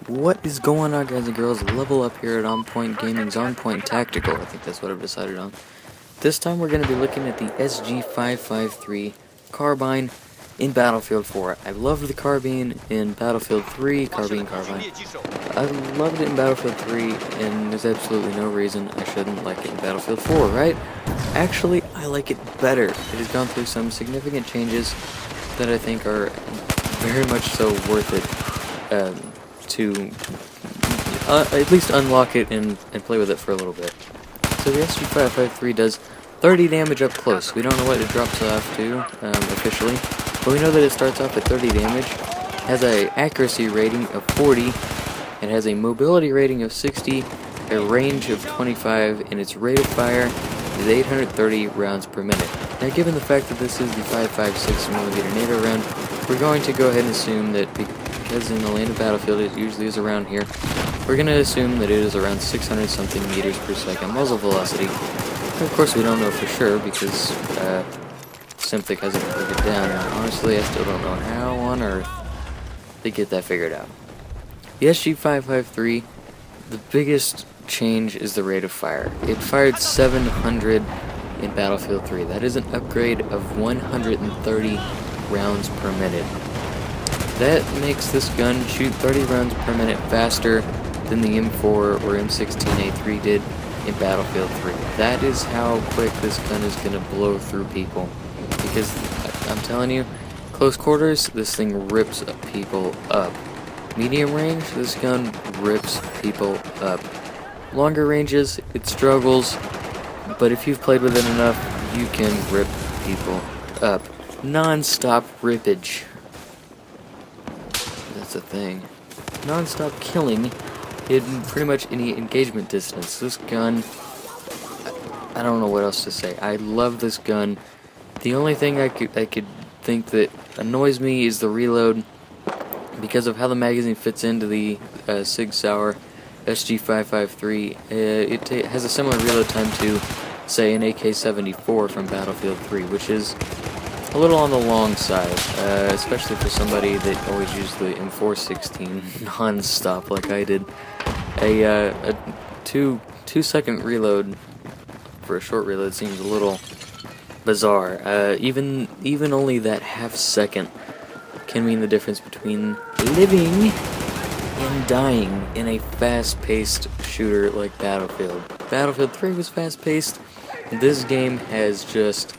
What is going on, guys and girls? Level up here at On Point Gaming's On Point Tactical. I think that's what I've decided on. This time we're going to be looking at the SG553 carbine in Battlefield 4. I loved the carbine in Battlefield 3, carbine. I loved it in Battlefield 3, and there's absolutely no reason I shouldn't like it in Battlefield 4, right? Actually, I like it better. It has gone through some significant changes that I think are very much so worth it. To at least unlock it and play with it for a little bit. So the SG553 does 30 damage up close. We don't know what it drops off to officially, but we know that it starts off at 30 damage, has an accuracy rating of 40, it has a mobility rating of 60, a range of 25, and its rate of fire is 830 rounds per minute. Now, given the fact that this is the 5.56mm NATO round, we're going to go ahead and assume that because in the land of Battlefield it usually is around here, we're going to assume that it is around 600 something meters per second muzzle velocity. And of course we don't know for sure because Simplic hasn't figured it down, and honestly I still don't know how on earth they get that figured out. The SG553, the biggest change is the rate of fire. It fired 700 in Battlefield 3. That is an upgrade of 130 rounds per minute. That makes this gun shoot 30 rounds per minute faster than the M4 or M16A3 did in Battlefield 3. That is how quick this gun is going to blow through people. Because, I'm telling you, close quarters, this thing rips people up. Medium range, this gun rips people up. Longer ranges, it struggles, but if you've played with it enough, you can rip people up. Non-stop rippage. That's a thing. Non-stop killing in pretty much any engagement distance. This gun, I don't know what else to say. I love this gun. The only thing I could think that annoys me is the reload, because of how the magazine fits into the Sig Sauer SG553. It has a similar reload time to, say, an AK-74 from Battlefield 3, which is a little on the long side, especially for somebody that always used the M416 non-stop like I did. A two-second reload for a short reload seems a little bizarre. Even only that half second can mean the difference between living and dying in a fast-paced shooter like Battlefield. Battlefield 3 was fast-paced. This game has just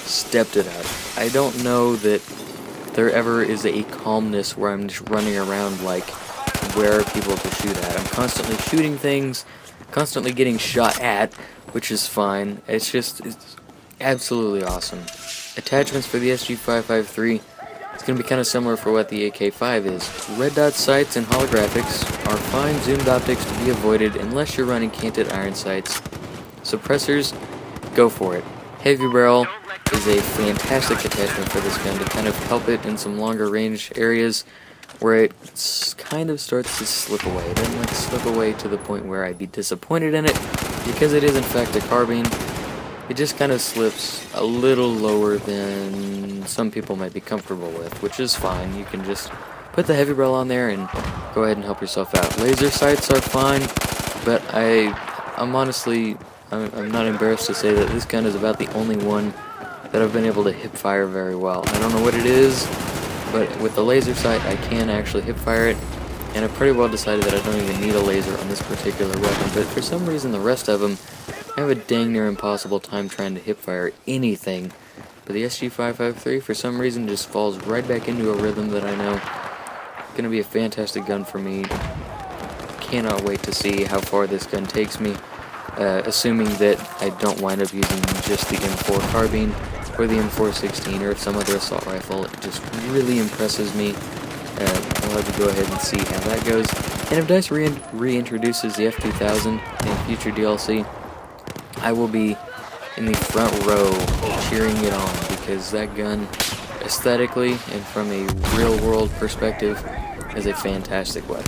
stepped it up. I don't know that there ever is a calmness where I'm just running around like, where are people to shoot at? I'm constantly shooting things, constantly getting shot at, which is fine. It's absolutely awesome. Attachments for the SG553, it's going to be kind of similar for what the AK-5 is. Red dot sights and holographics are fine zoomed optics to be avoided unless you're running canted iron sights. Suppressors, go for it. Heavy barrel is a fantastic attachment for this gun to kind of help it in some longer range areas where it kind of starts to slip away. It doesn't like slip away to the point where I'd be disappointed in it, because it is in fact a carbine. It just kind of slips a little lower than some people might be comfortable with, which is fine. You can just put the heavy barrel on there and go ahead and help yourself out. Laser sights are fine, but I'm honestly, I'm not embarrassed to say that this gun is about the only one that I've been able to hip fire very well. I don't know what it is, but with the laser sight I can actually hip fire it, and I've pretty well decided that I don't even need a laser on this particular weapon, but for some reason the rest of them, I have a dang near impossible time trying to hip fire anything. But the SG553 for some reason just falls right back into a rhythm that I know. It's going to be a fantastic gun for me. Cannot wait to see how far this gun takes me. Assuming that I don't wind up using just the M4 carbine or the M416 or some other assault rifle. It just really impresses me. I'll have to go ahead and see how that goes. And if DICE reintroduces the F2000 in future DLC, I will be in the front row cheering it on, because that gun, aesthetically and from a real-world perspective, is a fantastic weapon.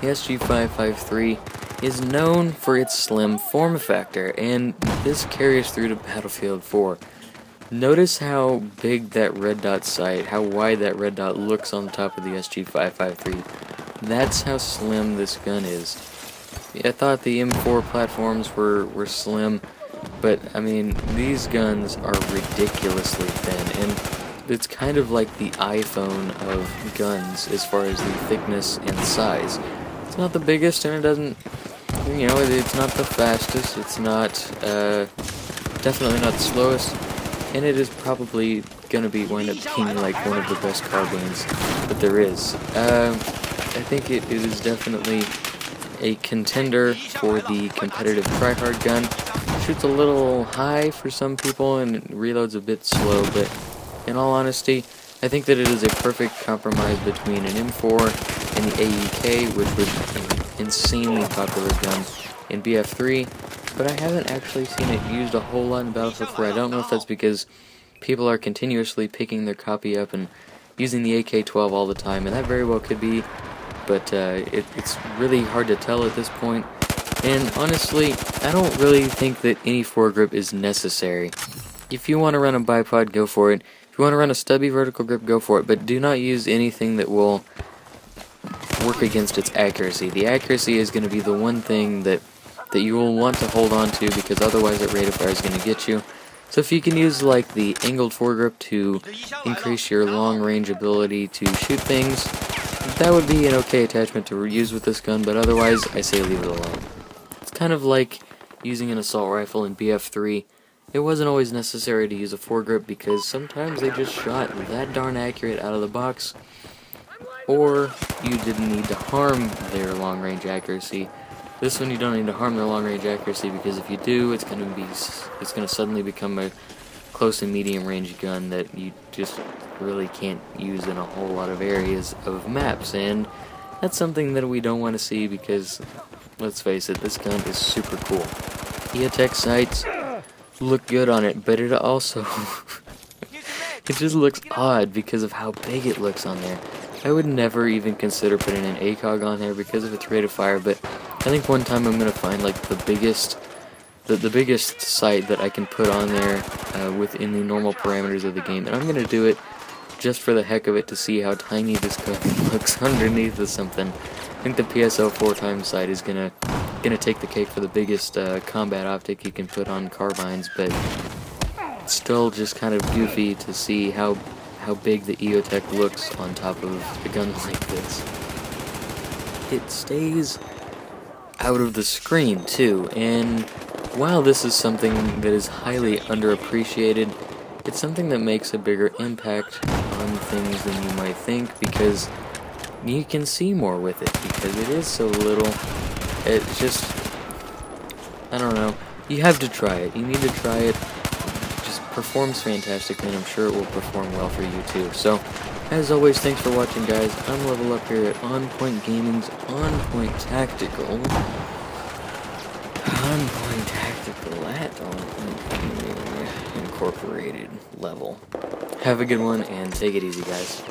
The SG553 is known for its slim form factor, and this carries through to Battlefield 4. Notice how big that red dot sight, how wide that red dot looks on top of the SG553. That's how slim this gun is. I thought the M4 platforms were slim, but I mean, these guns are ridiculously thin, and it's kind of like the iPhone of guns as far as the thickness and size. It's not the biggest, and it doesn't, you know, it's not the fastest, it's not, definitely not the slowest, and it is probably gonna wind up being like one of the best carbines that there is. I think it is definitely a contender for the competitive tryhard gun. Shoots a little high for some people and reloads a bit slow, but in all honesty, I think that it is a perfect compromise between an M4 and the AEK, which was an insanely popular gun in BF3, but I haven't actually seen it used a whole lot in Battlefield 4. I don't know if that's because people are continuously picking their copy up and using the AK-12 all the time, and that very well could be, but it's really hard to tell at this point. And honestly, I don't really think that any foregrip is necessary. If you want to run a bipod, go for it. If you want to run a stubby vertical grip, go for it, but do not use anything that will work against its accuracy. The accuracy is going to be the one thing that you will want to hold on to, because otherwise that rate of fire is going to get you. So if you can use like the angled foregrip to increase your long range ability to shoot things, that would be an okay attachment to use with this gun, but otherwise I say leave it alone. It's kind of like using an assault rifle in BF3. It wasn't always necessary to use a foregrip because sometimes they just shot that darn accurate out of the box, or you didn't need to harm their long range accuracy. This one you don't need to harm their long range accuracy, because if you do, it's gonna suddenly become a close and medium range gun that you just really can't use in a whole lot of areas of maps, and that's something that we don't want to see, because let's face it, this gun is super cool. EOTech sights look good on it, but it also it just looks odd because of how big it looks on there. I would never even consider putting an ACOG on there because of its rate of fire, but I think one time I'm gonna find like the biggest sight that I can put on there within the normal parameters of the game, and I'm gonna do it just for the heck of it to see how tiny this gun looks underneath of something. I think the PSO 4x sight is gonna take the cake for the biggest combat optic you can put on carbines, but it's still just kind of goofy to see how big the EOTech looks on top of a gun like this. It stays out of the screen too, and while this is something that is highly underappreciated, it's something that makes a bigger impact on things than you might think, because you can see more with it, because it is so little. It's just, I don't know, you have to try it. You need to try it. It just performs fantastically, and I'm sure it will perform well for you too. So, as always, thanks for watching, guys. I'm Level Up here at On Point Gaming's On Point Tactical. On Point Tactical at On Point Gaming Incorporated level. Have a good one, and take it easy, guys.